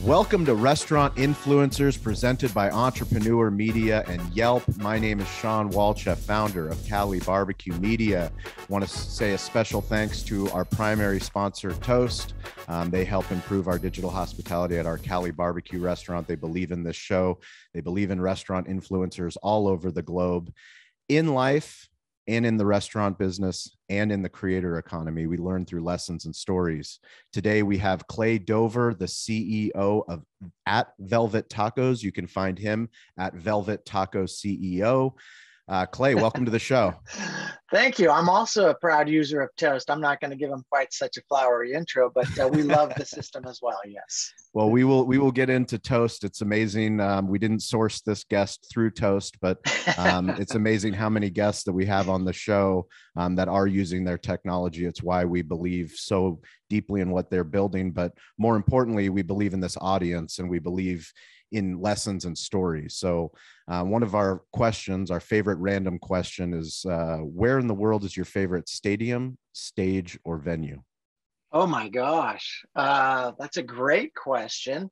Welcome to Restaurant Influencers, presented by Entrepreneur Media and Yelp. My name is Sean Walchef, founder of Cali Barbecue Media. I want to say a special thanks to our primary sponsor, Toast. They help improve our digital hospitality at our Cali Barbecue restaurant. They believe in this show. They believe in restaurant influencers all over the globe. In life and in the restaurant business and in the creator economy, we learn through lessons and stories. Today, we have Clay Dover, the CEO of at Velvet Tacos. You can find him at Velvet Taco CEO. Clay, welcome to the show. Thank you. I'm also a proud user of Toast. I'm not going to give him quite such a flowery intro, but we love the system as well. Yes. Well, we will get into Toast. It's amazing. We didn't source this guest through Toast, but it's amazing how many guests that we have on the show that are using their technology. It's why we believe so deeply in what they're building. But more importantly, we believe in this audience and we believe in lessons and stories. So one of our questions, our favorite random question is, where in the world is your favorite stadium, stage, or venue? Oh my gosh. That's a great question.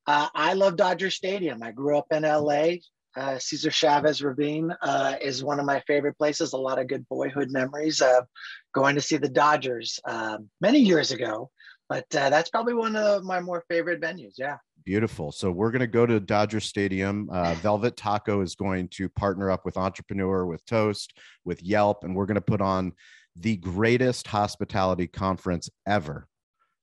I love Dodger Stadium. I grew up in LA. Cesar Chavez Ravine is one of my favorite places. A lot of good boyhood memories of going to see the Dodgers many years ago. But that's probably one of my more favorite venues. Yeah. Beautiful. So we're going to go to Dodger Stadium. Velvet Taco is going to partner up with Entrepreneur, with Toast, with Yelp, and we're going to put on the greatest hospitality conference ever.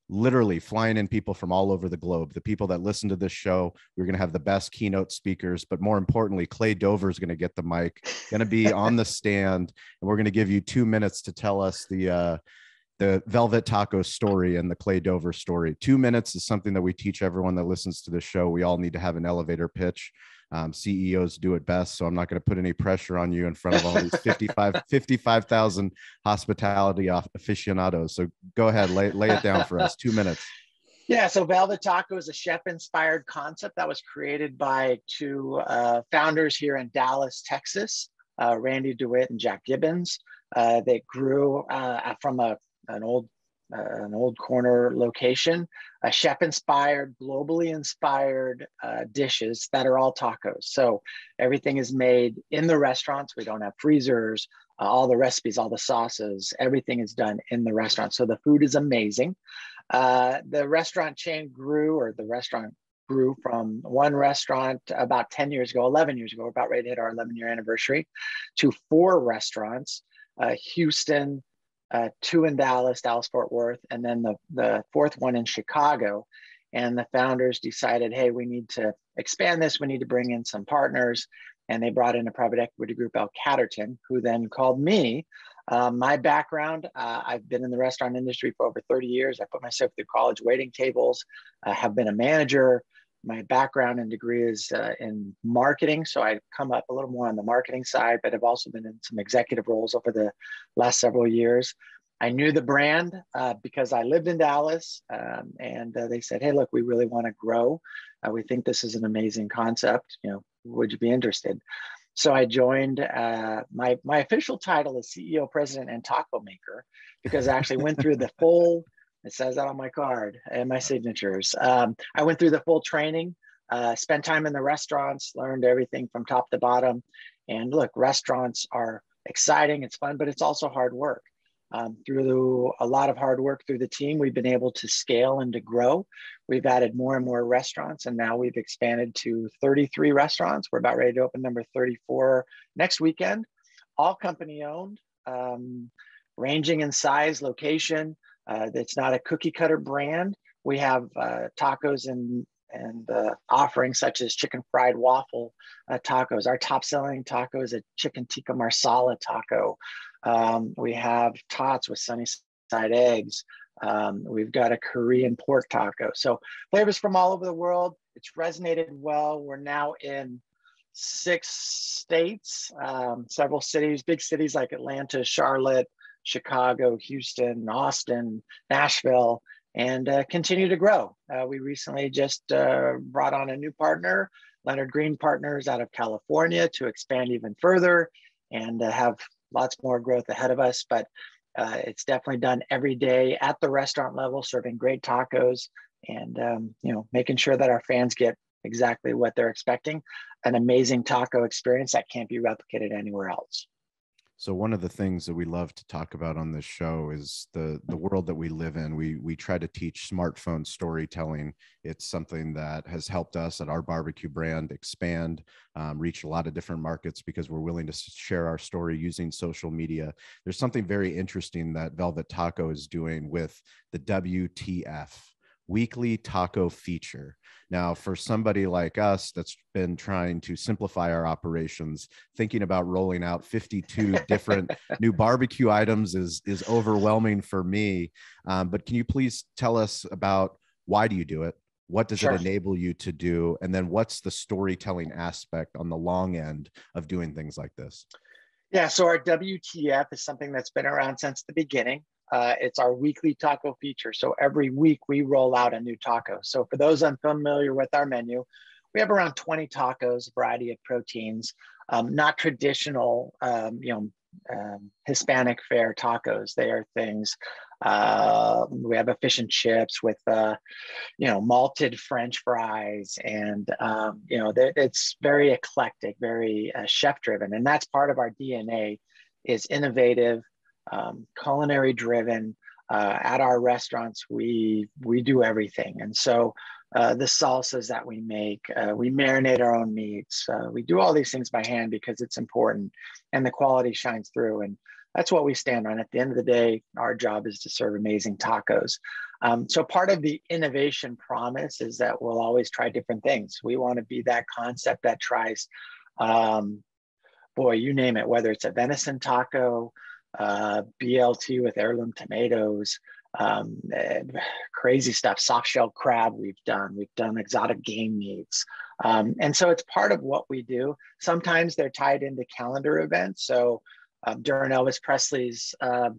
Literally flying in people from all over the globe. The people that listen to this show, we're going to have the best keynote speakers, but more importantly, Clay Dover is going to get the mic, going to be on the stand, and we're going to give you 2 minutes to tell us the Velvet Taco story and the Clay Dover story. 2 minutes is something that we teach everyone that listens to the show. We all need to have an elevator pitch. CEOs do it best, so I'm not going to put any pressure on you in front of all these 55,000 hospitality aficionados. So go ahead, lay it down for us. 2 minutes. Yeah, so Velvet Taco is a chef-inspired concept that was created by two founders here in Dallas, Texas, Randy DeWitt and Jack Gibbons. They grew from an old corner location, chef-inspired, globally inspired dishes that are all tacos. So everything is made in the restaurants. We don't have freezers, all the recipes, all the sauces, everything is done in the restaurant. So the food is amazing. The restaurant grew from one restaurant about 10 years ago, 11 years ago, we're about ready to hit our 11-year anniversary, to 4 restaurants, Houston, 2 in Dallas, Fort Worth, and then the 4th one in Chicago. And the founders decided, hey, we need to expand this. We need to bring in some partners. And they brought in a private equity group, L Catterton, who then called me. My background, I've been in the restaurant industry for over 30 years. I put myself through college waiting tables, have been a manager. My background and degree is in marketing. So I've come up a little more on the marketing side, but I've also been in some executive roles over the last several years. I knew the brand because I lived in Dallas, and they said, hey, look, we really want to grow. We think this is an amazing concept. Would you be interested? So I joined. My official title is CEO, President, and Taco Maker, because I actually went through the full. It says that on my card and my signatures. I went through the full training, spent time in the restaurants, learned everything from top to bottom. And look, restaurants are exciting. It's fun, but it's also hard work. Through a lot of hard work through the team, we've been able to scale and to grow. We've added more and more restaurants, and now we've expanded to 33 restaurants. We're about ready to open number 34 next weekend, all company owned, ranging in size, location. It's not a cookie cutter brand. We have tacos and offerings such as chicken fried waffle tacos. Our top selling taco is a chicken tikka marsala taco. We have tots with sunny side eggs. We've got a Korean pork taco. So flavors from all over the world. It's resonated well. We're now in 6 states, several cities, big cities like Atlanta, Charlotte, Chicago, Houston, Austin, Nashville, and continue to grow. We recently just brought on a new partner, Leonard Green Partners out of California, to expand even further and have lots more growth ahead of us. But it's definitely done every day at the restaurant level, serving great tacos, you know, making sure that our fans get exactly what they're expecting, an amazing taco experience that can't be replicated anywhere else. So one of the things that we love to talk about on this show is the world that we live in. We try to teach smartphone storytelling. It's something that has helped us at our barbecue brand expand, reach a lot of different markets because we're willing to share our story using social media. There's something very interesting that Velvet Taco is doing with the WTF, Weekly Taco Feature. Now, for somebody like us that's been trying to simplify our operations, thinking about rolling out 52 different new barbecue items is overwhelming for me. But can you please tell us about why do you do it? What does Sure. it enable you to do? And then what's the storytelling aspect on the long end of doing things like this? Yeah, so our WTF is something that's been around since the beginning. It's our weekly taco feature. So every week we roll out a new taco. So for those unfamiliar with our menu, we have around 20 tacos, a variety of proteins, not traditional, Hispanic fare tacos. They are things, we have a fish and chips with, malted French fries. And, it's very eclectic, very chef driven. And that's part of our DNA is innovative, culinary driven. At our restaurants, we do everything. And so the salsas that we make, we marinate our own meats. We do all these things by hand because it's important and the quality shines through. And that's what we stand on. At the end of the day, our job is to serve amazing tacos. So part of the innovation promise is that we'll always try different things. We want to be that concept that tries, you name it, whether it's a venison taco, BLT with heirloom tomatoes, crazy stuff, soft shell crab we've done exotic game meats. And so it's part of what we do. Sometimes they're tied into calendar events. So during Elvis Presley's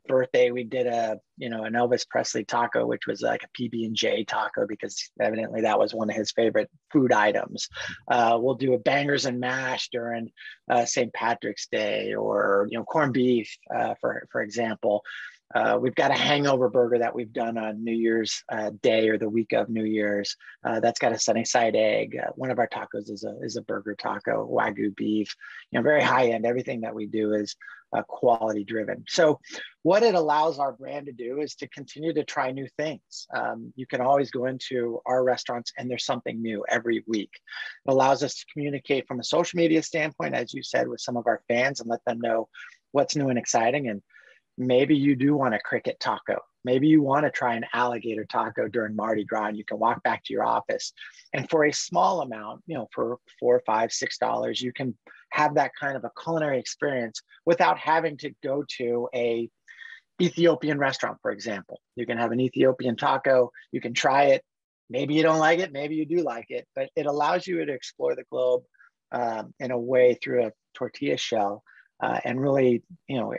birthday, we did an Elvis Presley taco, which was like a PB&J taco because evidently that was one of his favorite food items. We'll do a bangers and mash during St. Patrick's Day, or corned beef, for example. We've got a hangover burger that we've done on New Year's Day or the week of New Year's. That's got a sunny side egg. One of our tacos is a burger taco, Wagyu beef. Very high end. Everything that we do is quality driven. So what it allows our brand to do is to continue to try new things. You can always go into our restaurants and there's something new every week. It allows us to communicate from a social media standpoint, as you said, with some of our fans and let them know what's new and exciting. And maybe you do want a cricket taco. Maybe you want to try an alligator taco during Mardi Gras and you can walk back to your office. And for a small amount, for $4, $5, $6, you can have that kind of a culinary experience without having to go to a Ethiopian restaurant, for example. You can have an Ethiopian taco, you can try it. Maybe you don't like it, maybe you do like it, but it allows you to explore the globe in a way through a tortilla shell. And really,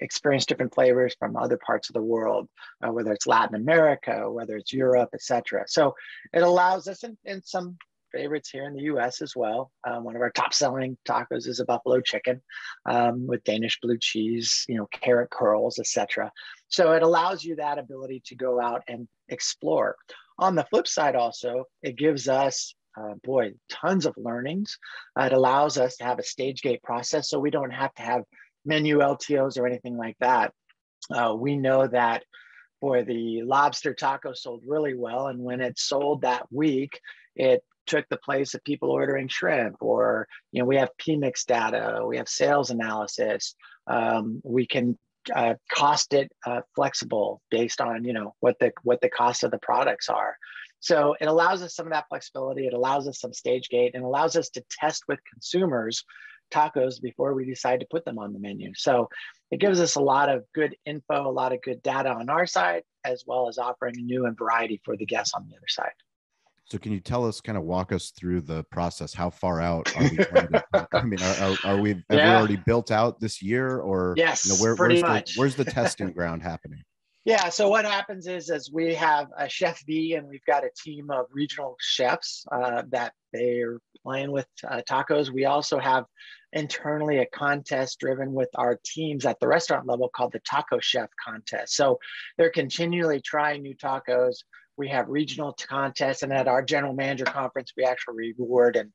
experience different flavors from other parts of the world, whether it's Latin America, whether it's Europe, etc. So it allows us, and some favorites here in the U.S. as well. One of our top-selling tacos is a buffalo chicken with Danish blue cheese, carrot curls, etc. So it allows you that ability to go out and explore. On the flip side, also, it gives us tons of learnings. It allows us to have a stage gate process, so we don't have to have menu LTOs or anything like that. We know that, the lobster taco sold really well. And when it sold that week, it took the place of people ordering shrimp, or, we have PMix data, we have sales analysis. We can cost it flexible based on, what the cost of the products are. So it allows us some of that flexibility. It allows us some stage gate and allows us to test with consumers tacos before we decide to put them on the menu. So it gives us a lot of good info, a lot of good data on our side, as well as offering new and variety for the guests on the other side. So can you tell us, kind of walk us through the process? How far out are we trying to, have we already built out this year, or yes, where's the testing ground happening? Yeah, so what happens is we have a Chef V, and we've got a team of regional chefs that they're playing with tacos. We also have internally a contest driven with our teams at the restaurant level called the Taco Chef Contest. So they're continually trying new tacos. We have regional contests, and at our general manager conference, we actually reward and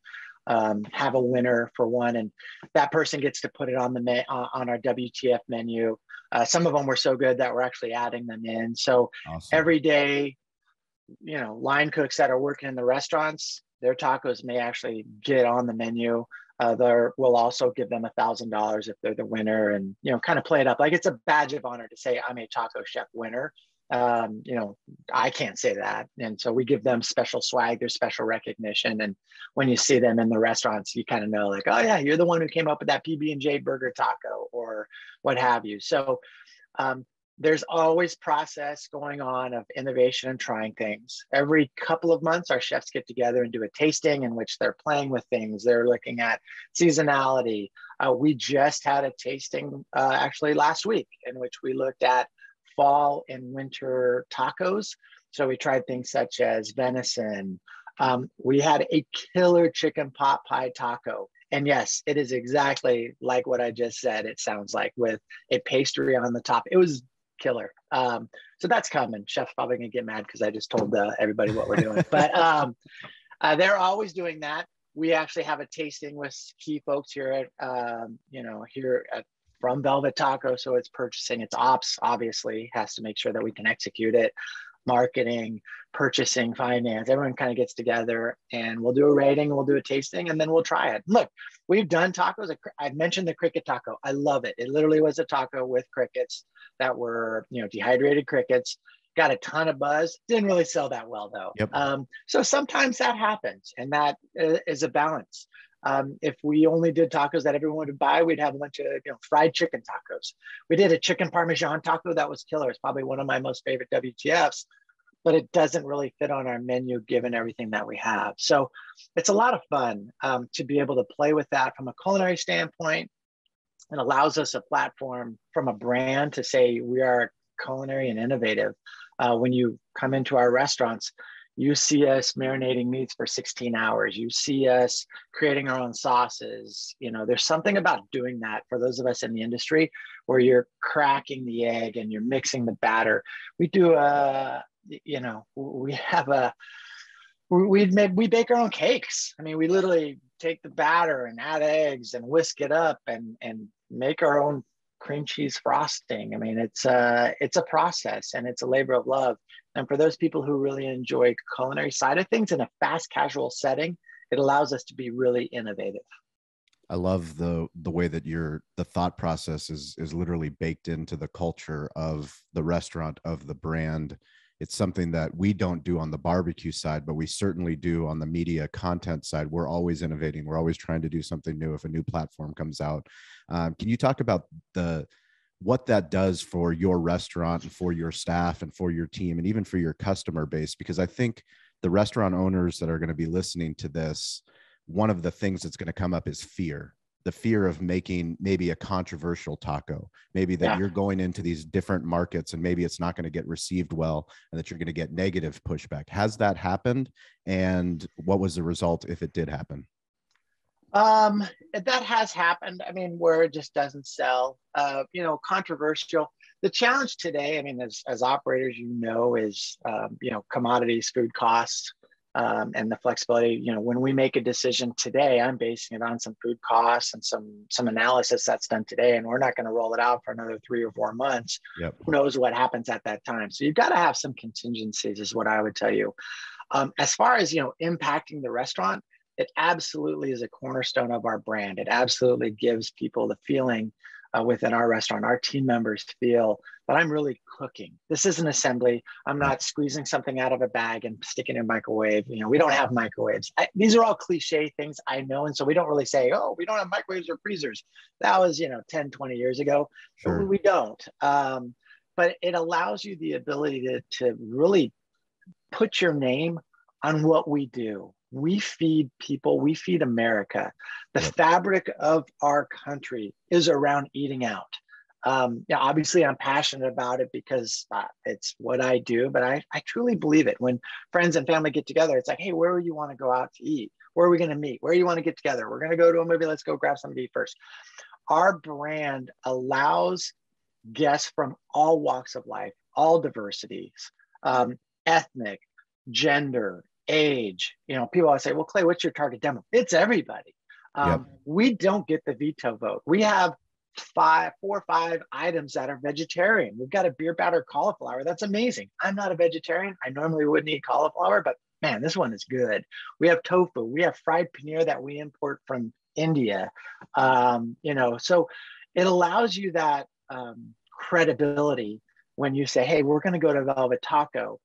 have a winner for one, and that person gets to put it on the on our WTF menu. Some of them were so good that we're actually adding them in. So Awesome. every day, line cooks that are working in the restaurants, their tacos may actually get on the menu. We'll also give them $1,000 if they're the winner, and kind of play it up like it's a badge of honor to say I'm a taco chef winner. I can't say that, and so we give them special swag, there's special recognition, and when you see them in the restaurants, you kind of know like, oh yeah, you're the one who came up with that PB&J burger taco or what have you. So there's always process going on of innovation and trying things. Every couple of months, our chefs get together and do a tasting in which they're playing with things. They're looking at seasonality. We just had a tasting actually last week in which we looked at fall and winter tacos. So we tried things such as venison. We had a killer chicken pot pie taco. And yes, it is exactly like what I just said. It sounds like, with a pastry on the top. It was killer. So that's coming. Chef's probably gonna get mad because I just told everybody what we're doing. But they're always doing that. We actually have a tasting with key folks here at from Velvet Taco. So it's purchasing, its ops obviously has to make sure that we can execute it. Marketing, purchasing, finance, everyone kind of gets together and we'll do a rating, we'll do a tasting, and then we'll try it. Look, we've done tacos. I mentioned the cricket taco. I love it. It literally was a taco with crickets that were, dehydrated crickets. Got a ton of buzz. Didn't really sell that well though. Yep. So sometimes that happens, and that is a balance. If we only did tacos that everyone would buy, we'd have a bunch of fried chicken tacos. We did a chicken parmesan taco that was killer. It's probably one of my most favorite WTFs, but it doesn't really fit on our menu given everything that we have. So it's a lot of fun to be able to play with that from a culinary standpoint. It allows us a platform from a brand to say we are culinary and innovative. When you come into our restaurants, you see us marinating meats for 16 hours. You see us creating our own sauces. There's something about doing that for those of us in the industry where you're cracking the egg and you're mixing the batter. We do we bake our own cakes. I mean, we literally take the batter and add eggs and whisk it up and make our own cream cheese frosting. I mean, it's a process and it's a labor of love. And for those people who really enjoy culinary side of things in a fast casual setting, it allows us to be really innovative. I love the way that the thought process is literally baked into the culture of the restaurant, of the brand. It's something that we don't do on the barbecue side, but we certainly do on the media content side. We're always innovating. We're always trying to do something new if a new platform comes out. Can you talk about what that does for your restaurant and for your staff and for your team and even for your customer base? Because I think the restaurant owners that are going to be listening to this, one of the things that's going to come up is fear. The fear of making maybe a controversial taco, maybe that you're going into these different markets and maybe it's not going to get received well and that you're going to get negative pushback. Has that happened? And what was the result if it did happen? That has happened. I mean, where it just doesn't sell, controversial. The challenge today, I mean, as operators, is, commodities, food costs, and the flexibility. When we make a decision today, I'm basing it on some food costs and some analysis that's done today, and we're not going to roll it out for another 3 or 4 months. Yep. Who knows what happens at that time? So you've got to have some contingencies, is what I would tell you. As far as impacting the restaurant, it absolutely is a cornerstone of our brand. It absolutely gives people the feeling within our restaurant, our team members feel that I'm really cooking. This isn't assembly. I'm not squeezing something out of a bag and sticking in a microwave. We don't have microwaves. These are all cliche things, I know. And so we don't really say, oh, we don't have microwaves or freezers. That was, 10, 20 years ago. Sure. We don't. But it allows you the ability to really put your name on what we do. We feed people, we feed America. The fabric of our country is around eating out. Obviously I'm passionate about it because it's what I do, but I truly believe it. When friends and family get together, it's like, hey, where do you want to go out to eat? Where are we going to meet? Where do you want to get together? We're going to go to a movie. Let's go grab something to eat first. Our brand allows guests from all walks of life, all diversities, ethnic, gender, age. People always say, well, Clay, what's your target demo? It's everybody. Yep. We don't get the veto vote. We have 4 or 5 items that are vegetarian. We've got a beer batter cauliflower. That's amazing. I'm not a vegetarian. I normally wouldn't eat cauliflower, but man, this one is good. We have tofu. We have fried paneer that we import from India. So it allows you that credibility when you say, hey, we're going to go to Velvet Taco.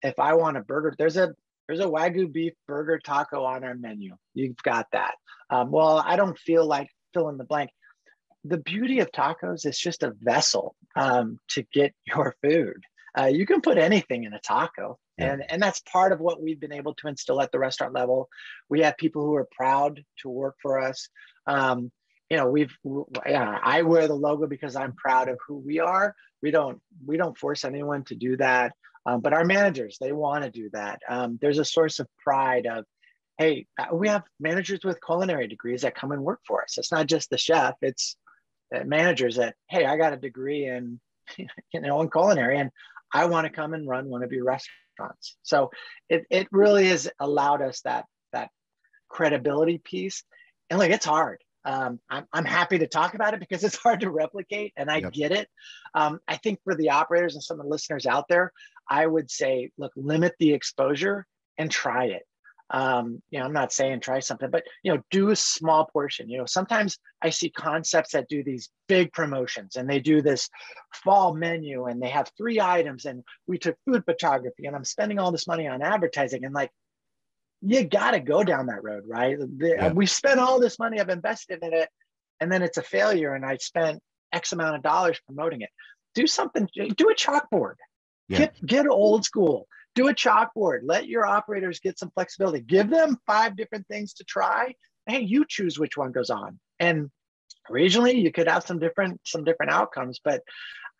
If I want a burger, there's a Wagyu beef burger taco on our menu. You've got that. Well, I don't feel like fill in the blank. The beauty of tacos is just a vessel to get your food. You can put anything in a taco. Yeah. And that's part of what we've been able to instill at the restaurant level. We have people who are proud to work for us. I wear the logo because I'm proud of who we are. We don't force anyone to do that. But our managers, they want to do that. There's a source of pride of, hey, we have managers with culinary degrees that come and work for us. It's not just the chef, it's managers that, hey, I got a degree in culinary and I want to come and run one of your restaurants. So it really has allowed us that credibility piece. And like, it's hard. I'm happy to talk about it because it's hard to replicate, and I get it. I think for the operators and some of the listeners out there, I would say, look, limit the exposure and try it. I'm not saying try something, but do a small portion. Sometimes I see concepts that do these big promotions and they do this fall menu and they have 3 items and we took food photography and I'm spending all this money on advertising, and like, you got to go down that road, right? We spent all this money, I've invested in it, and then it's a failure and I spent X amount of dollars promoting it. Do something, do a chalkboard, get old school. Do a chalkboard. Let your operators get some flexibility. Give them 5 different things to try. Hey, you choose which one goes on. And regionally, you could have some different outcomes. But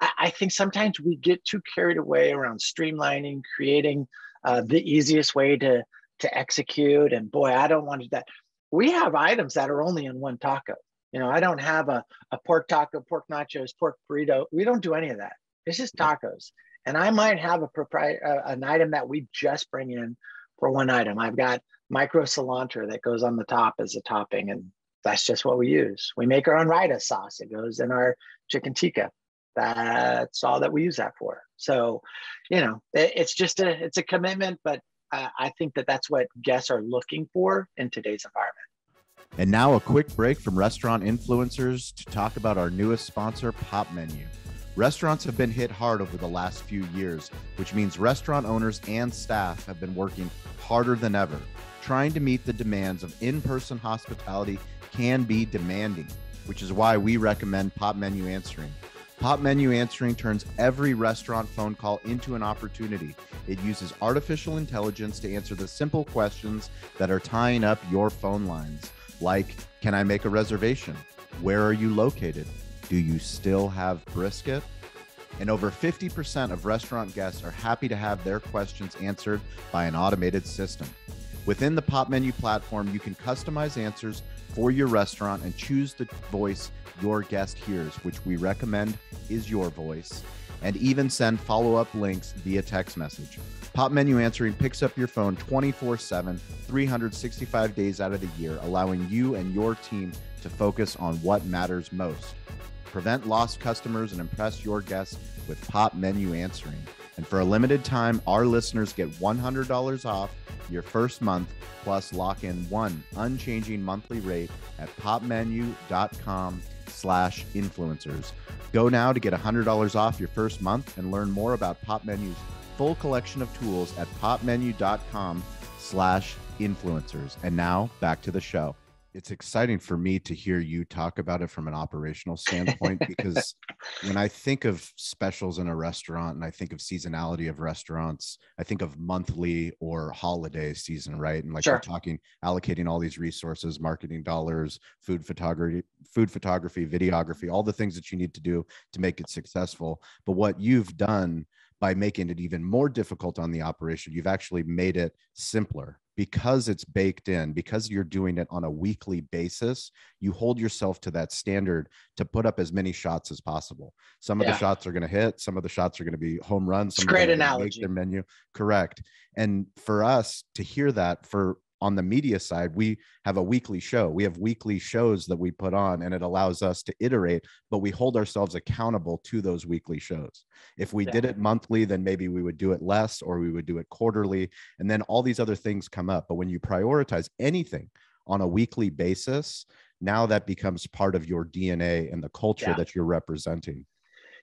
I think sometimes we get too carried away around streamlining, creating the easiest way to execute. And boy, I don't want to do that. We have items that are only in one taco. I don't have a pork taco, pork nachos, pork burrito. We don't do any of that. It's just tacos. And I might have an item that we just bring in for one item. I've got micro cilantro that goes on the top as a topping, and that's just what we use. We make our own raita sauce. It goes in our chicken tikka. That's all that we use that for. So, it's a commitment, but I think that's what guests are looking for in today's environment. And now a quick break from restaurant influencers to talk about our newest sponsor, Popmenu. Restaurants have been hit hard over the last few years, which means restaurant owners and staff have been working harder than ever. Trying to meet the demands of in-person hospitality can be demanding, which is why we recommend Popmenu Answering. Popmenu Answering turns every restaurant phone call into an opportunity. It uses artificial intelligence to answer the simple questions that are tying up your phone lines, like, can I make a reservation? Where are you located? Do you still have brisket? And over 50% of restaurant guests are happy to have their questions answered by an automated system. Within the Popmenu platform, you can customize answers for your restaurant and choose the voice your guest hears, which we recommend is your voice, and even send follow-up links via text message. Popmenu Answering picks up your phone 24/7, 365 days out of the year, allowing you and your team to focus on what matters most. Prevent lost customers and impress your guests with Popmenu Answering. And for a limited time, our listeners get $100 off your first month, plus lock in one unchanging monthly rate at popmenu.com/influencers. Go now to get $100 off your first month and learn more about Popmenu's full collection of tools at popmenu.com/influencers. And now back to the show. It's exciting for me to hear you talk about it from an operational standpoint, because when I think of specials in a restaurant and I think of seasonality of restaurants, I think of monthly or holiday season, right? And like we're talking, allocating all these resources, marketing dollars, food photography, videography, all the things that you need to do to make it successful. But what you've done by making it even more difficult on the operation, you've actually made it simpler, because it's baked in, because you're doing it on a weekly basis, you hold yourself to that standard to put up as many shots as possible. Some of the shots are going to hit, some of the shots are going to be home runs, some of them are going to make their menu. Correct. And for us to hear that, for on the media side, we have a weekly show. We have weekly shows that we put on, and it allows us to iterate, but we hold ourselves accountable to those weekly shows. If we did it monthly, then maybe we would do it less, or we would do it quarterly. And then all these other things come up. But when you prioritize anything on a weekly basis, now that becomes part of your DNA and the culture that you're representing.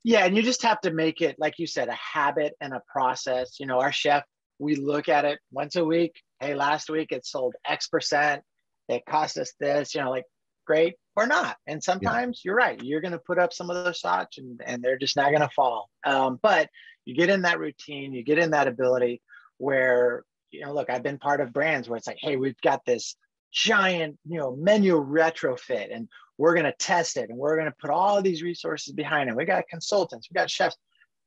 Yeah. And you just have to make it, like you said, a habit and a process. You know, our chef, we look at it once a week. Hey, last week it sold X%. It cost us this, you know, like great or not. And sometimes you're right. You're going to put up some of those shots and they're just not going to fall. But you get in that routine, you get in that ability where, you know, look, I've been part of brands where it's like, hey, we've got this giant, you know, menu retrofit and we're going to test it and we're going to put all of these resources behind it. We got consultants, we got chefs.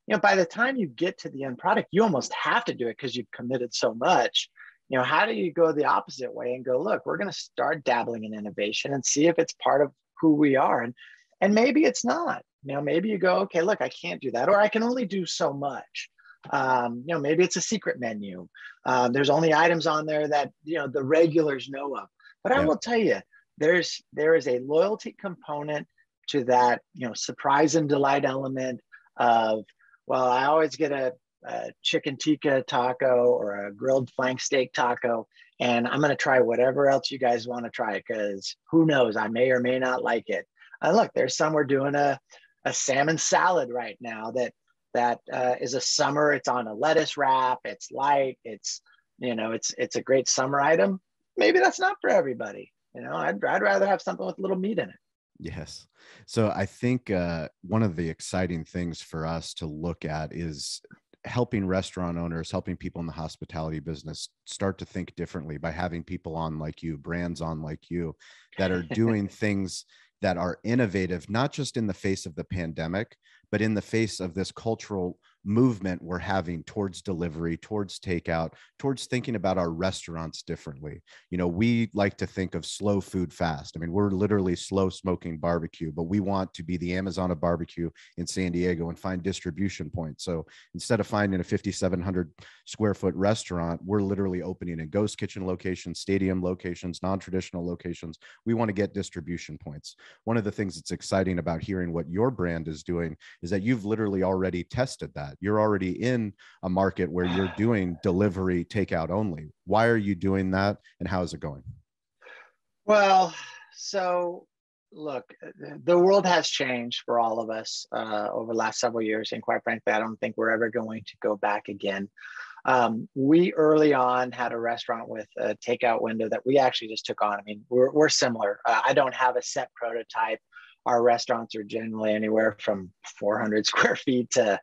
You know, by the time you get to the end product, you almost have to do it because you've committed so much. You know, how do you go the opposite way and go, look, we're going to start dabbling in innovation and see if it's part of who we are. And maybe it's not. You know, maybe you go, okay, look, I can't do that, or I can only do so much. You know, maybe it's a secret menu. There's only items on there that, you know, the regulars know of. But I will tell you, there is a loyalty component to that, you know, surprise and delight element of, well, I always get a chicken tikka taco or a grilled flank steak taco, and I'm going to try whatever else you guys want to try because who knows, I may or may not like it. Look, there's some, we're doing a salmon salad right now that is a summer. It's on a lettuce wrap. It's light. It's, you know, it's a great summer item. Maybe that's not for everybody. You know, I'd rather have something with a little meat in it. Yes. So I think one of the exciting things for us to look at is helping restaurant owners, helping people in the hospitality business start to think differently by having people on like you, brands on like you, that are doing things that are innovative, not just in the face of the pandemic, but in the face of this cultural movement we're having towards delivery, towards takeout, towards thinking about our restaurants differently. You know, we like to think of slow food fast. I mean, we're literally slow smoking barbecue, but we want to be the Amazon of barbecue in San Diego and find distribution points. So instead of finding a 5,700 square foot restaurant, we're literally opening in ghost kitchen locations, stadium locations, non-traditional locations. We want to get distribution points. One of the things that's exciting about hearing what your brand is doing is that you've literally already tested that. You're already in a market where you're doing delivery, takeout only. Why are you doing that, and how is it going? Well, so look, the world has changed for all of us over the last several years. And quite frankly, I don't think we're ever going to go back again. We early on had a restaurant with a takeout window that we actually just took on. I mean, we're similar. I don't have a set prototype. Our restaurants are generally anywhere from 400 square feet to,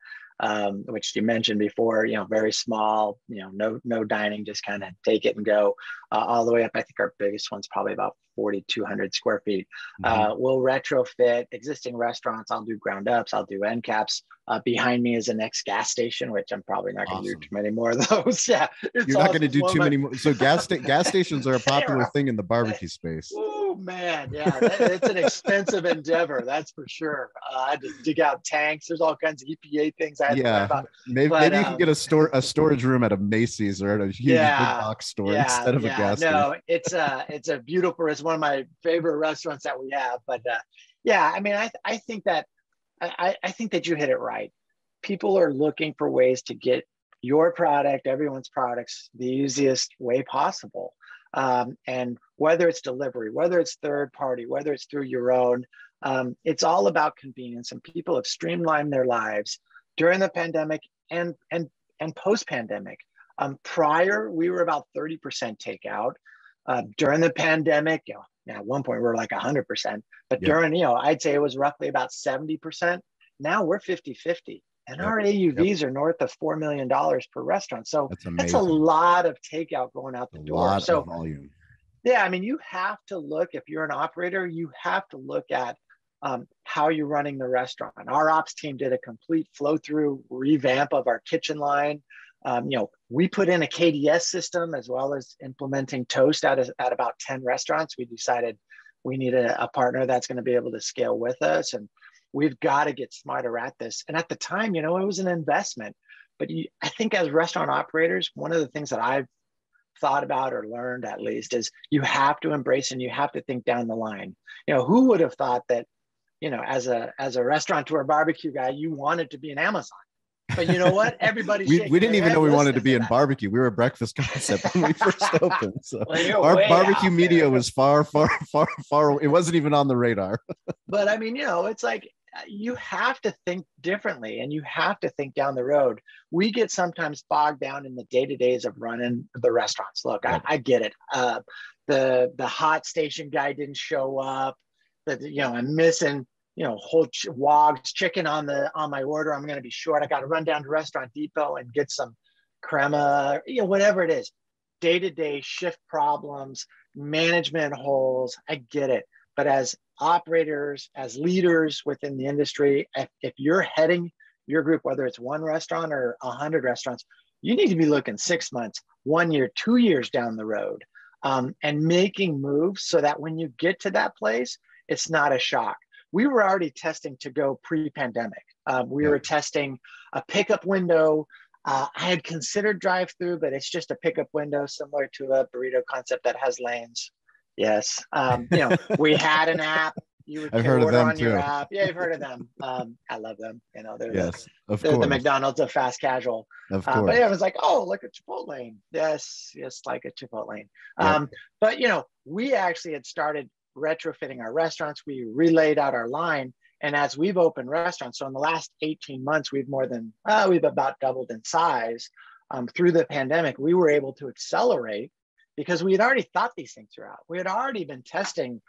which you mentioned before, you know, very small, you know, no dining, just kind of take it and go, all the way up. I think our biggest one's probably about 4,200 square feet. We'll retrofit existing restaurants. I'll do ground ups. I'll do end caps. Behind me is an ex gas station, which I'm probably not going to do too many more of those. Yeah, you're not going to do too many more. So gas stations are a popular thing in the barbecue space. Oh man, yeah, it's an expensive endeavor, that's for sure. I had to dig out tanks. There's all kinds of EPA things I had to worry about. Maybe you can get a storage room at a Macy's or at a huge big box store instead of a gas station. No, it's a beautiful. It's one of my favorite restaurants that we have. But yeah, I mean, I think that I think that you hit it right. People are looking for ways to get your product, everyone's products, the easiest way possible. And whether it's delivery, whether it's third party, whether it's through your own, it's all about convenience. And people have streamlined their lives during the pandemic and post pandemic. Prior, we were about 30% takeout. During the pandemic, you know, at one point we were like 100%, but during, you know, I'd say it was roughly about 70%. Now we're 50-50. And our AUVs are north of $4 million per restaurant. So that's a lot of takeout going out the door. So volume. Yeah, I mean, you have to look, if you're an operator, you have to look at how you're running the restaurant. Our ops team did a complete flow through revamp of our kitchen line. We put in a KDS system as well as implementing Toast at about 10 restaurants. We decided we need a partner that's going to be able to scale with us. And we've got to get smarter at this. And at the time, it was an investment. But I think as restaurant operators, one of the things that I've thought about or learned at least is you have to embrace and you have to think down the line. Who would have thought that, as a restaurateur barbecue guy, you wanted to be in Amazon? But you know what? Everybody's we didn't even know we wanted to be in barbecue. We were a breakfast concept when we first opened. So our barbecue media was far. It wasn't even on the radar. But I mean, it's like you have to think differently and you have to think down the road. We get sometimes bogged down in the day-to-days of running the restaurants. Look, right. I get it. The hot station guy didn't show up. I'm missing whole wogs chicken on my order. I'm going to be short. I got to run down to Restaurant Depot and get some crema, whatever it is. Day-to-day shift problems, management holes. I get it. But as operators, as leaders within the industry, if you're heading your group, whether it's one restaurant or 100 restaurants, you need to be looking 6 months, 1 year, 2 years down the road, and making moves so that when you get to that place, it's not a shock. We were already testing to go pre-pandemic. We were testing a pickup window. I had considered drive-through, but it's just a pickup window similar to a burrito concept that has lanes. Yes. We had an app. You would order on your app. Yeah, you've heard of them. I love them. They're the McDonald's of fast casual. Of course. But it was like, oh, like a Chipotle. Yes, like a Chipotle. Yep. But we actually had started retrofitting our restaurants. We relayed out our line. And as we've opened restaurants, so in the last 18 months, we've about doubled in size. Through the pandemic, we were able to accelerate because we had already thought these things through out. We had already been testing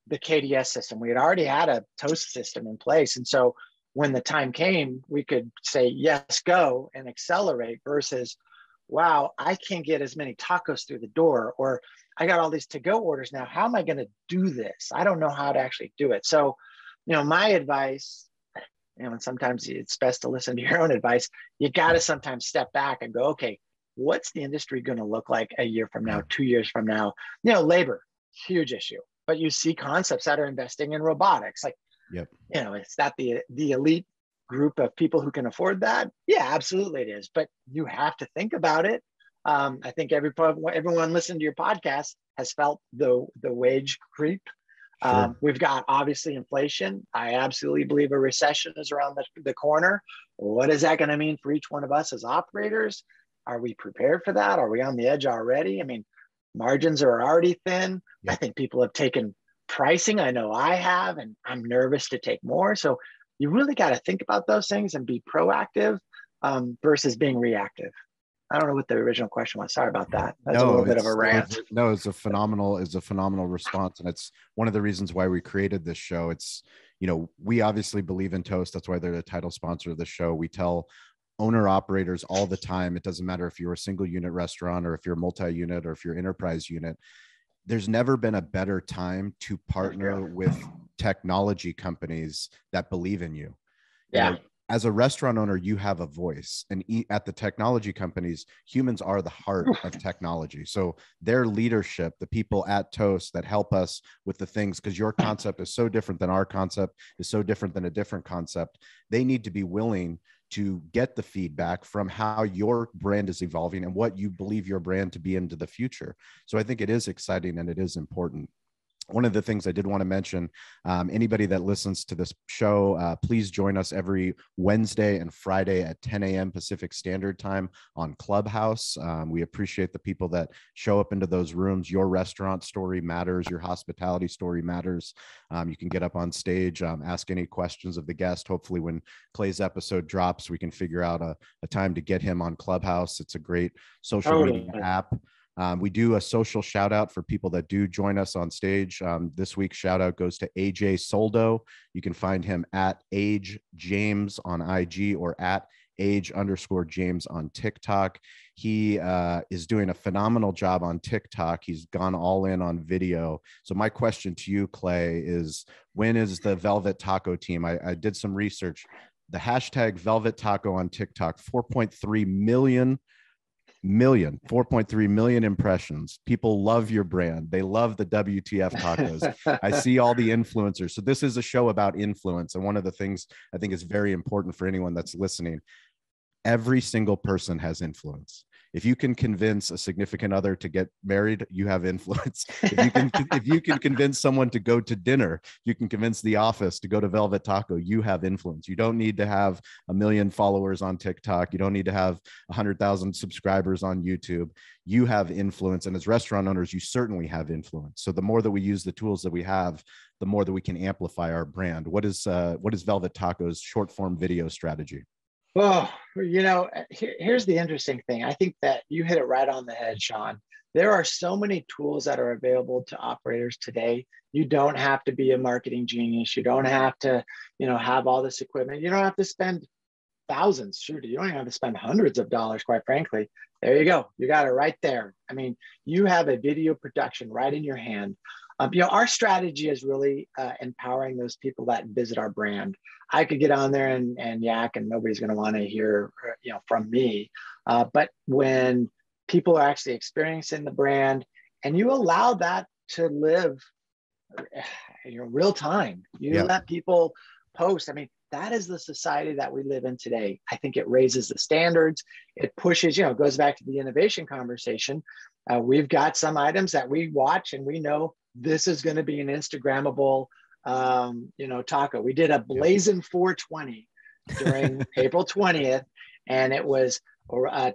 the KDS system. We had already had a Toast system in place. And so when the time came, we could say, yes, go and accelerate versus, wow, I can't get as many tacos through the door, or I got all these to-go orders now. How am I going to do this? I don't know how to actually do it. So, my advice, and sometimes it's best to listen to your own advice. You got to sometimes step back and go, okay, what's the industry going to look like a year from now, 2 years from now? Labor, huge issue. But you see concepts that are investing in robotics. Like, it's that the elite group of people who can afford that? Yeah, absolutely it is. But you have to think about it. I think everyone listening to your podcast has felt the wage creep. Sure. We've got obviously inflation. I absolutely believe a recession is around the corner. What is that going to mean for each one of us as operators? Are we prepared for that? Are we on the edge already? I mean, margins are already thin. Yep. I think people have taken pricing. I know I have, and I'm nervous to take more. So you really got to think about those things and be proactive versus being reactive. I don't know what the original question was. Sorry about that. That's a little bit of a rant. No, it's a phenomenal response. And it's one of the reasons why we created this show. It's, we obviously believe in Toast. That's why they're the title sponsor of the show. We tell owner operators all the time, it doesn't matter if you're a single unit restaurant or if you're multi-unit or if you're enterprise unit, there's never been a better time to partner with technology companies that believe in you. Yeah. As a restaurant owner, you have a voice, and at the technology companies, humans are the heart of technology. So their leadership, the people at Toast that help us with the things, because your concept is so different than our concept, is so different than a different concept, they need to be willing to get the feedback from how your brand is evolving and what you believe your brand to be into the future. So I think it is exciting and it is important. One of the things I did want to mention, anybody that listens to this show, please join us every Wednesday and Friday at 10 a.m. Pacific Standard Time on Clubhouse. We appreciate the people that show up into those rooms. Your restaurant story matters. Your hospitality story matters. You can get up on stage, ask any questions of the guest. Hopefully when Clay's episode drops, we can figure out a time to get him on Clubhouse. It's a great social media app. We do a social shout out for people that do join us on stage. This week's shout out goes to AJ Soldo. You can find him at Age James on IG or at age_James on TikTok. He is doing a phenomenal job on TikTok. He's gone all in on video. So my question to you, Clay, is when is the Velvet Taco team? I did some research. The hashtag Velvet Taco on TikTok, 4.3 million Million, 4.3 million impressions. People love your brand. They love the WTF tacos. I see all the influencers. So this is a show about influence. And one of the things I think is very important for anyone that's listening, every single person has influence. If you can convince a significant other to get married, you have influence. If you can convince someone to go to dinner, you can convince the office to go to Velvet Taco, you have influence. You don't need to have 1 million followers on TikTok. You don't need to have 100,000 subscribers on YouTube. You have influence. And as restaurant owners, you certainly have influence. So the more that we use the tools that we have, the more that we can amplify our brand. What is Velvet Taco's short form video strategy? Well, here's the interesting thing. I think that you hit it right on the head, Sean. There are so many tools that are available to operators today. You don't have to be a marketing genius. You don't have to, have all this equipment. You don't have to spend thousands. Shoot, you don't even have to spend hundreds of dollars, quite frankly. There you go. You got it right there. I mean, you have a video production right in your hand. Our strategy is really empowering those people that visit our brand. I could get on there and yak, and nobody's going to want to hear, from me. But when people are actually experiencing the brand, and you allow that to live, real time, let people post. I mean, that is the society that we live in today. I think it raises the standards. It pushes, it goes back to the innovation conversation. We've got some items that we watch and we know this is going to be an Instagrammable, taco. We did a Blazing 420 during April 20th, and it was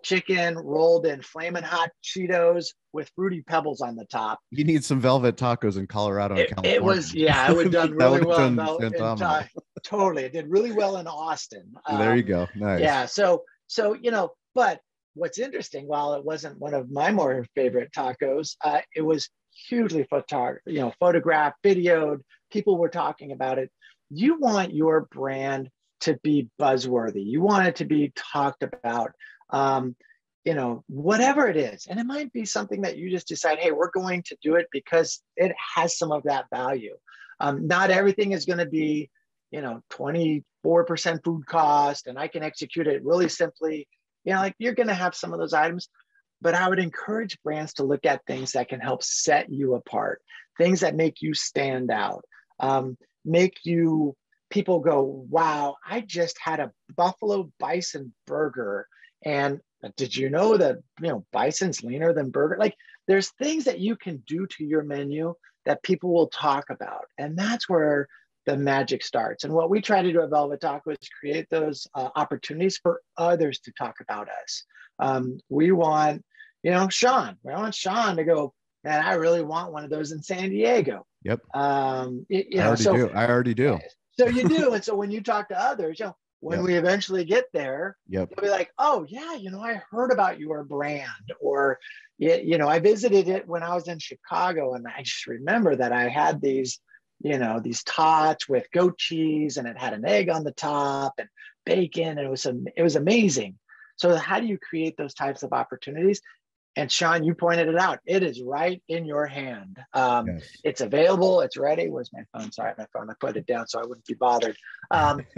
chicken rolled in flaming hot Cheetos with Fruity Pebbles on the top. You need some Velvet Tacos in Colorado and California. It was, it would done really well. Totally. It did really well in Austin. There you go. Nice. Yeah. So, but what's interesting, while it wasn't one of my more favorite tacos, it was hugely photographed, videoed. People were talking about it. You want your brand to be buzzworthy. You want it to be talked about, whatever it is. And it might be something that you just decide, hey, we're going to do it because it has some of that value. Not everything is going to be, 24% food cost, and I can execute it really simply. You're going to have some of those items. But I would encourage brands to look at things that can help set you apart, things that make you stand out, make people go, wow, I just had a Buffalo Bison burger. And did you know that, bison's leaner than burger? There's things that you can do to your menu that people will talk about. And that's where the magic starts. And what we try to do at Velvet Taco is create those opportunities for others to talk about us. We want, Sean to go, man, I really want one of those in San Diego. Yep. I already do. So you do. And so when you talk to others, when we eventually get there, they'll be like, oh yeah, I heard about your brand, or, I visited it when I was in Chicago. And I just remember that I had these tots with goat cheese, and it had an egg on the top and bacon. And it was amazing. So how do you create those types of opportunities? And Sean, you pointed it out. It is right in your hand. Yes. It's available. It's ready. Where's my phone? Sorry, my phone. I put it down so I wouldn't be bothered.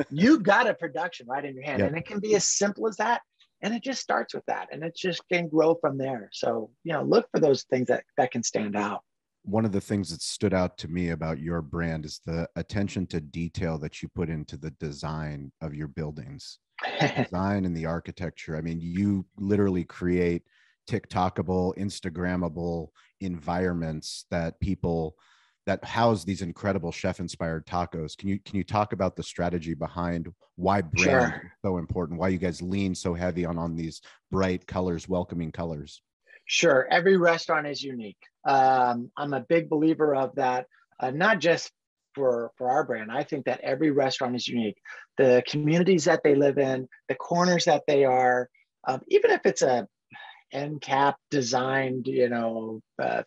You've got a production right in your hand, and it can be as simple as that. And it just starts with that, and it just can grow from there. So, look for those things that can stand out. One of the things that stood out to me about your brand is the attention to detail that you put into the design of your buildings, design and the architecture. I mean, you literally create TikTokable, Instagrammable environments that house these incredible chef-inspired tacos. Can you talk about the strategy behind why brand is so important? Why you guys lean so heavy on these bright colors, welcoming colors? Sure. Every restaurant is unique. I'm a big believer of that, not just for our brand. I think that every restaurant is unique. The communities that they live in, the corners that they are, even if it's a NCAP designed,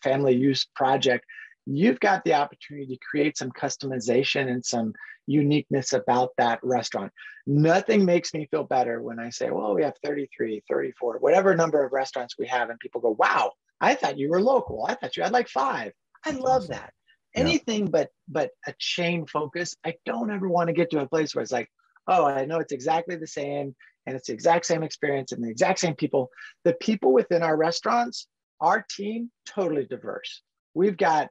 family use project, you've got the opportunity to create some customization and some uniqueness about that restaurant. Nothing makes me feel better when I say, well, we have 33, 34, whatever number of restaurants we have, and people go, wow, I thought you were local. I thought you had like 5. I love that. Anything but a chain focus. I don't ever want to get to a place where it's like, oh, I know it's exactly the same. and it's the exact same experience and the exact same people. The people within our restaurants, our team, totally diverse. We've got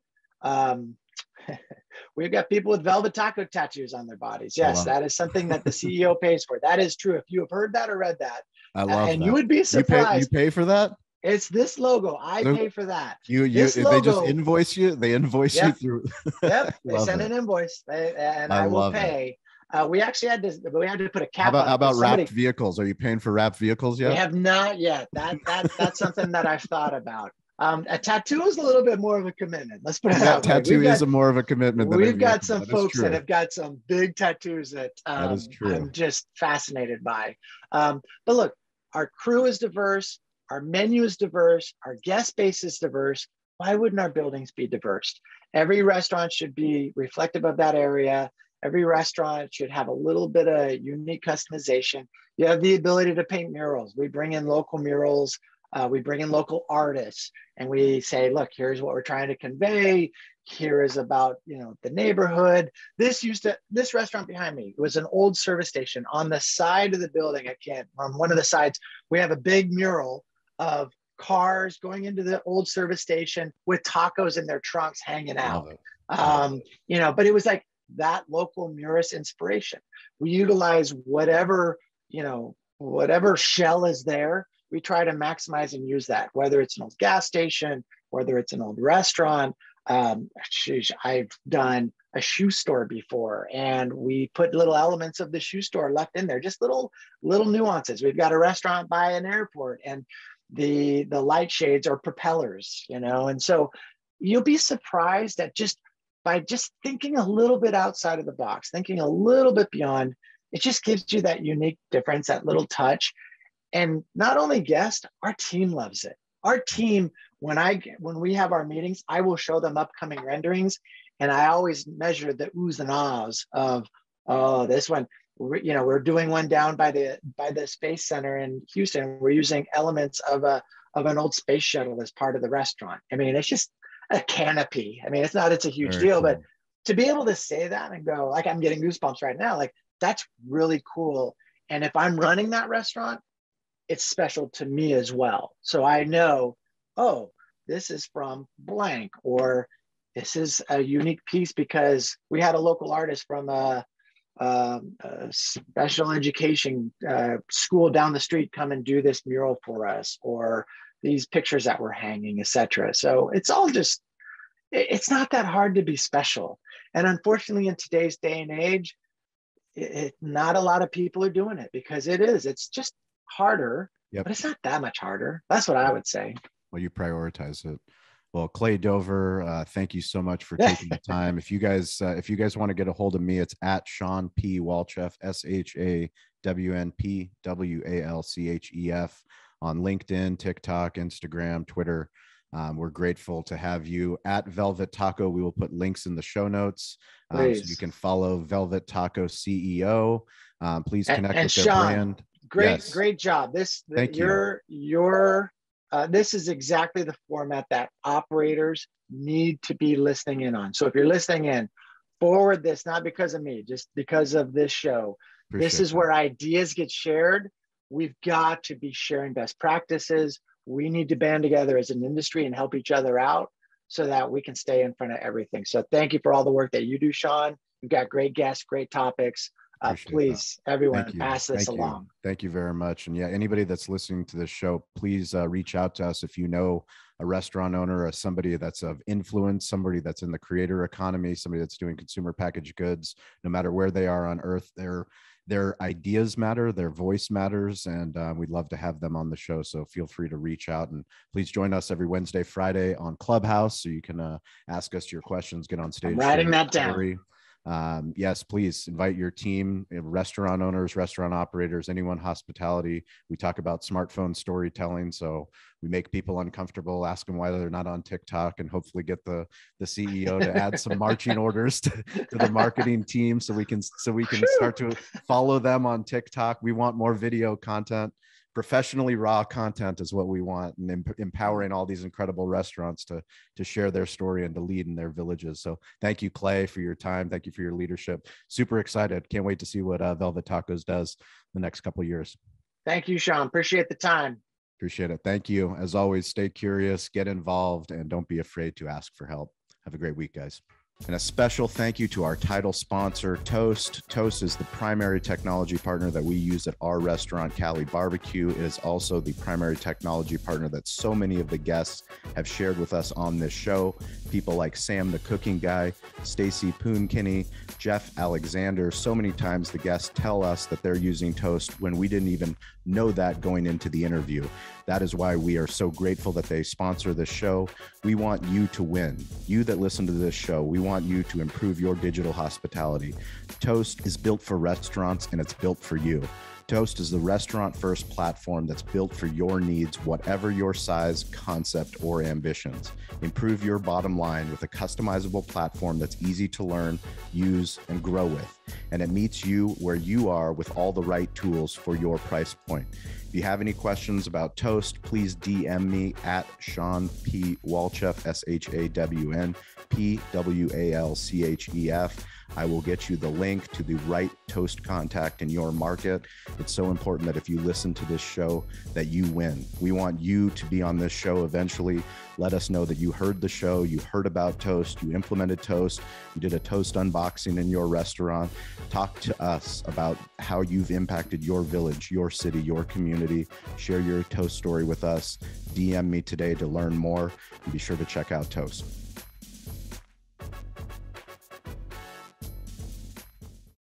we've got people with velvet taco tattoos on their bodies. Yes, that is something that the CEO pays for. That is true. If you have heard that or read that, I love and that. you would be surprised. You pay for that? It's this logo. I pay for that. This logo, they just invoice you. They invoice you through. Yep. They send an invoice, and I will pay. We actually had to put a cap. How about wrapped vehicles? Are you paying for wrapped vehicles yet? We have not yet. That's something that I've thought about. A tattoo is a little bit more of a commitment. Let's put it that way. Tattoo is more of a commitment. We've got some folks that have got some big tattoos that is true. I'm just fascinated by. But look, our crew is diverse. Our menu is diverse. Our guest base is diverse. Why wouldn't our buildings be diverse? Every restaurant should be reflective of that area. Every restaurant should have a little bit of unique customization. You have the ability to paint murals. We bring in local murals. We bring in local artists, and we say, look, here's what we're trying to convey. Here is about, the neighborhood. This restaurant behind me, it was an old service station on the side of the building. On one of the sides, we have a big mural of cars going into the old service station with tacos in their trunks hanging out. But it was like that local murist inspiration. We utilize whatever shell is there. We try to maximize and use that, whether it's an old gas station, whether it's an old restaurant. I've done a shoe store before, and we put little elements of the shoe store left in there, just little nuances. We've got a restaurant by an airport, and the light shades are propellers, and so you'll be surprised that by thinking a little bit outside of the box, thinking a little bit beyond, it just gives you that unique difference, that little touch. And not only guests, our team loves it. Our team, when we have our meetings, I will show them upcoming renderings, and I always measure the oohs and ahs of, this one. We're doing one down by the Space Center in Houston. We're using elements of an old space shuttle as part of the restaurant. I mean, it's just a canopy. I mean, it's a huge deal, cool. But to be able to say that and go, like, I'm getting goosebumps right now, like, that's really cool. And if I'm running that restaurant, it's special to me as well. So I know, this is from blank, or this is a unique piece because we had a local artist from a special education school down the street come and do this mural for us, or these pictures that we're hanging, etc. So it's all it's not that hard to be special. And unfortunately, in today's day and age, not a lot of people are doing it because it's just harder, but it's not that much harder. That's what I would say. Well, you prioritize it. Well, Clay Dover, thank you so much for taking the time. If you guys want to get a hold of me, it's at Shawn P. Walchef, ShawnPWalchef on LinkedIn, TikTok, Instagram, Twitter. We're grateful to have you at Velvet Taco. We will put links in the show notes so you can follow Velvet Taco CEO. Please connect with their brand. Great job. Thank you. This is exactly the format that operators need to be listening in on. So if you're listening in, forward this, not because of me, just because of this show. This is where ideas get shared. We've got to be sharing best practices. We need to band together as an industry and help each other out so that we can stay in front of everything. So thank you for all the work that you do, Shawn. You've got great guests, great topics. Please, everyone, pass this along. Thank you very much. And anybody that's listening to this show, please reach out to us if you know a restaurant owner or somebody that's of influence, somebody that's in the creator economy, somebody that's doing consumer packaged goods. No matter where they are on earth, their ideas matter, their voice matters, and we'd love to have them on the show. So feel free to reach out, and please join us every Wednesday, Friday on Clubhouse so you can ask us your questions, get on stage. I'm writing that down. Yes, please invite your team, restaurant owners, restaurant operators, anyone hospitality. We talk about smartphone storytelling. So we make people uncomfortable, ask them why they're not on TikTok, and hopefully get the CEO to add some marching orders to the marketing team so we can start to follow them on TikTok. We want more video content. Professionally raw content is what we want, and empowering all these incredible restaurants to share their story and to lead in their villages. So thank you, Clay, for your time. Thank you for your leadership. Super excited. Can't wait to see what Velvet Tacos does the next couple of years. Thank you, Sean. Appreciate the time. Appreciate it. Thank you. As always, stay curious, get involved, and don't be afraid to ask for help. Have a great week, guys. And a special thank you to our title sponsor, Toast. Toast is the primary technology partner that we use at our restaurant, Cali Barbecue. It is also the primary technology partner that so many of the guests have shared with us on this show. People like Sam, the cooking guy, Stacy Poonkinney, Jeff Alexander. So many times the guests tell us that they're using Toast when we didn't even know that going into the interview. That is why we are so grateful that they sponsor this show. We want you to win. You that listen to this show, we want you to improve your digital hospitality. Toast is built for restaurants and it's built for you. Toast is the restaurant-first platform that's built for your needs, whatever your size, concept, or ambitions. Improve your bottom line with a customizable platform that's easy to learn, use, and grow with. And it meets you where you are with all the right tools for your price point. If you have any questions about Toast, please DM me at Shawn P. Walchef, ShawnPWalchef. I will get you the link to the right Toast contact in your market. It's so important that if you listen to this show, that you win. We want you to be on this show eventually. Let us know that you heard the show, you heard about Toast, you implemented Toast, you did a Toast unboxing in your restaurant. Talk to us about how you've impacted your village, your city, your community. Share your Toast story with us. DM me today to learn more, and be sure to check out Toast.